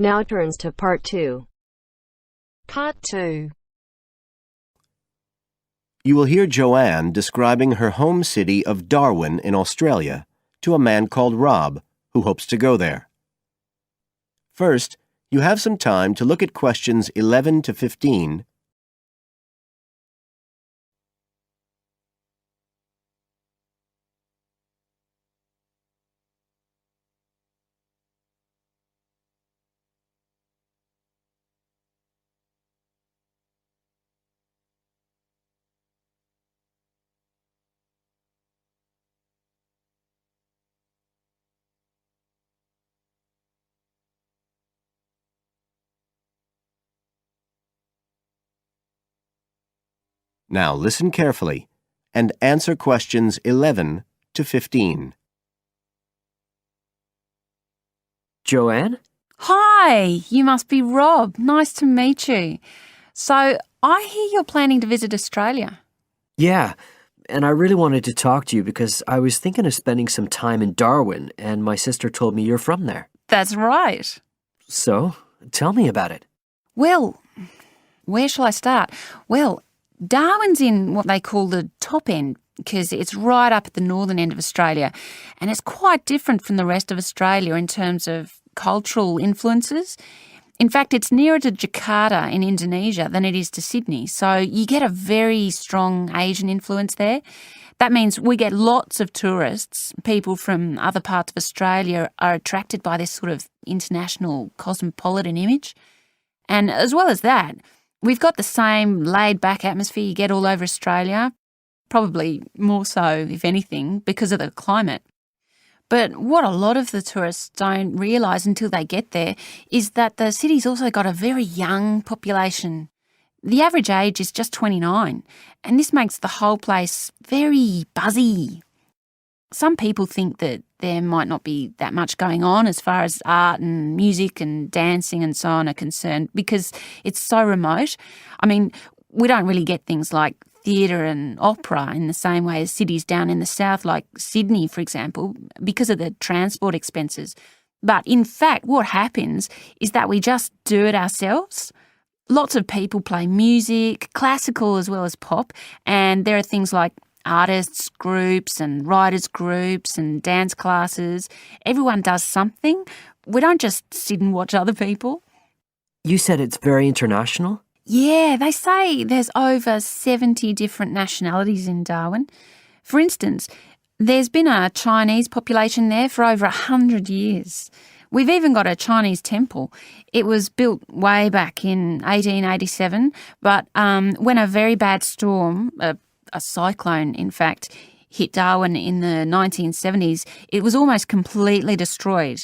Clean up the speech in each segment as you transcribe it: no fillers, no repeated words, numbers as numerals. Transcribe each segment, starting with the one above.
Now turns to Part 2. Part 2. You will hear Joanne describing her home city of Darwin in Australia to a man called Rob, who hopes to go there. First, you have some time to look at questions 11 to 15. Now listen carefully and answer questions 11 to 15. Joanne? Hi, you must be Rob. Nice to meet you. So, I hear you're planning to visit Australia. Yeah, and I really wanted to talk to you because I was thinking of spending some time in Darwin, and my sister told me you're from there. That's right. So, tell me about it. Well, where shall I start? Well, Darwin's in what they call the top end because it's right up at the northern end of Australia, and it's quite different from the rest of Australia in terms of cultural influences. In fact, it's nearer to Jakarta in Indonesia than it is to Sydney, so you get a very strong Asian influence there. That means we get lots of tourists. People from other parts of Australia are attracted by this sort of international cosmopolitan image. And as well as that, we've got the same laid-back atmosphere you get all over Australia, probably more so, if anything, because of the climate. But what a lot of the tourists don't realise until they get there is that the city's also got a very young population. The average age is just 29, and this makes the whole place very buzzy. Some people think that there might not be that much going on as far as art and music and dancing and so on are concerned because it's so remote. I mean, we don't really get things like theatre and opera in the same way as cities down in the south like Sydney, for example, because of the transport expenses. But in fact, what happens is that we just do it ourselves. Lots of people play music, classical as well as pop, and there are things like artists groups and writers groups and dance classes. Everyone does something. We don't just sit and watch other people. You said it's very international? Yeah, they say there's over 70 different nationalities in Darwin. For instance, there's been a Chinese population there for over 100 years. We've even got a Chinese temple. It was built way back in 1887, but when a very bad storm, a cyclone in fact, hit Darwin in the 1970s, it was almost completely destroyed.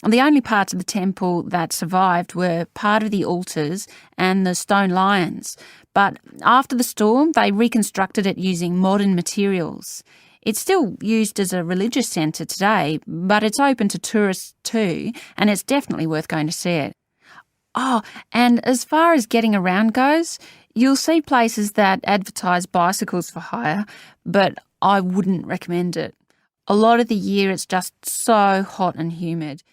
The only parts of the temple that survived were part of the altars and the stone lions. But after the storm, they reconstructed it using modern materials. It's still used as a religious centre today, but it's open to tourists too, and it's definitely worth going to see it. Oh, and as far as getting around goes, you'll see places that advertise bicycles for hire, but I wouldn't recommend it. A lot of the year it's just so hot and humid.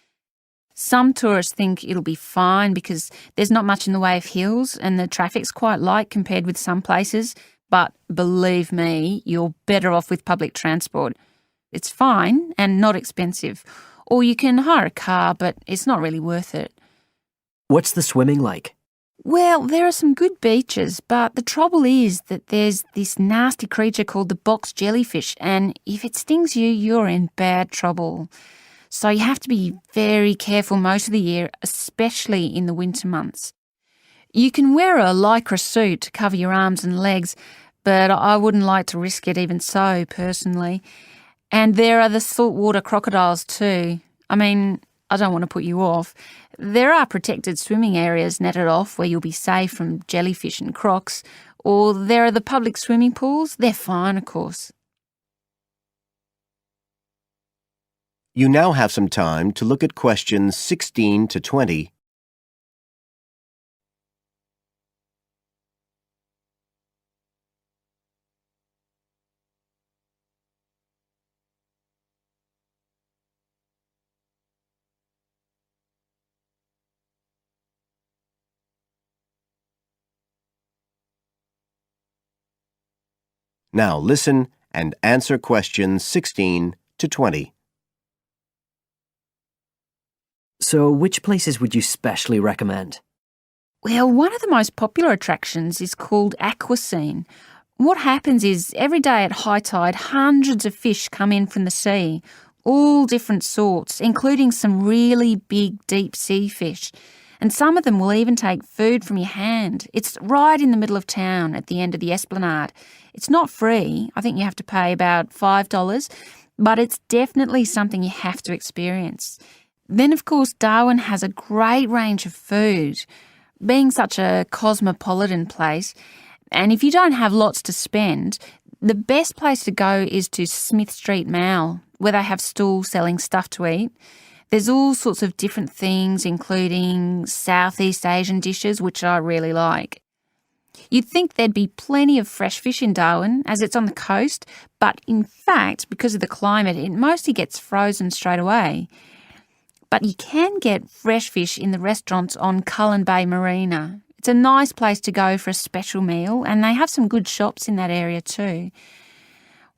Some tourists think it'll be fine because there's not much in the way of hills and the traffic's quite light compared with some places, but believe me, you're better off with public transport. It's fine and not expensive. Or you can hire a car, but it's not really worth it. What's the swimming like? Well, there are some good beaches, but the trouble is that there's this nasty creature called the box jellyfish, and if it stings you, you're in bad trouble. So you have to be very careful most of the year, especially in the winter months. You can wear a lycra suit to cover your arms and legs, but I wouldn't like to risk it even so, personally. And there are the saltwater crocodiles too. I mean, I don't want to put you off. There are protected swimming areas netted off where you'll be safe from jellyfish and crocs, or there are the public swimming pools. They're fine, of course. You now have some time to look at questions 16 to 20. Now listen and answer questions 16 to 20. So, which places would you specially recommend? Well, one of the most popular attractions is called Aquascene. What happens is every day at high tide, hundreds of fish come in from the sea, all different sorts, including some really big deep sea fish. And some of them will even take food from your hand. It's right in the middle of town at the end of the esplanade. It's not free. I think you have to pay about $5, but it's definitely something you have to experience. Then, of course, Darwin has a great range of food. Being such a cosmopolitan place, and if you don't have lots to spend, the best place to go is to Smith Street Mall, where they have stalls selling stuff to eat. There's all sorts of different things, including Southeast Asian dishes, which I really like. You'd think there'd be plenty of fresh fish in Darwin, as it's on the coast, but in fact, because of the climate, it mostly gets frozen straight away. But you can get fresh fish in the restaurants on Cullen Bay Marina. It's a nice place to go for a special meal, and they have some good shops in that area too.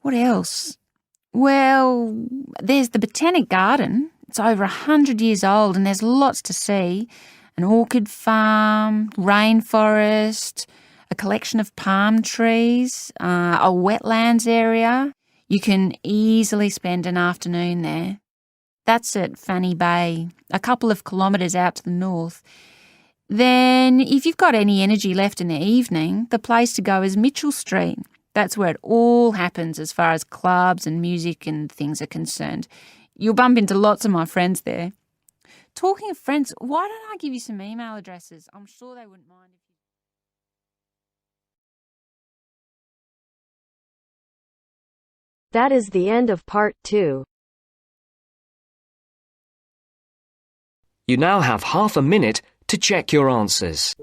What else? Well, there's the Botanic Garden. It's over 100 years old and there's lots to see. An orchid farm, rainforest, a collection of palm trees, a wetlands area. You can easily spend an afternoon there. That's at Fanny Bay, a couple of kilometres out to the north. Then, if you've got any energy left in the evening, the place to go is Mitchell Street. That's where it all happens as far as clubs and music and things are concerned. You'll bump into lots of my friends there. Talking of friends, why don't I give you some email addresses? I'm sure they wouldn't mind if you... That is the end of part 2. You now have half a minute to check your answers.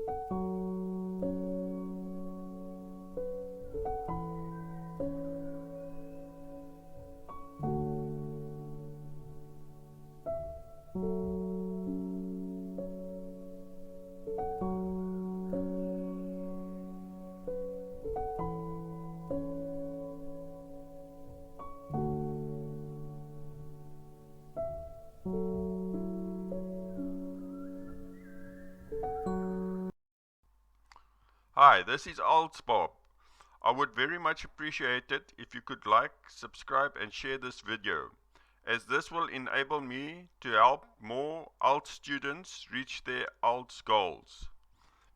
Hi, this is IELTS Bob. I would very much appreciate it if you could like, subscribe and share this video, as this will enable me to help more IELTS students reach their IELTS goals.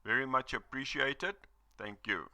Very much appreciated. Thank you.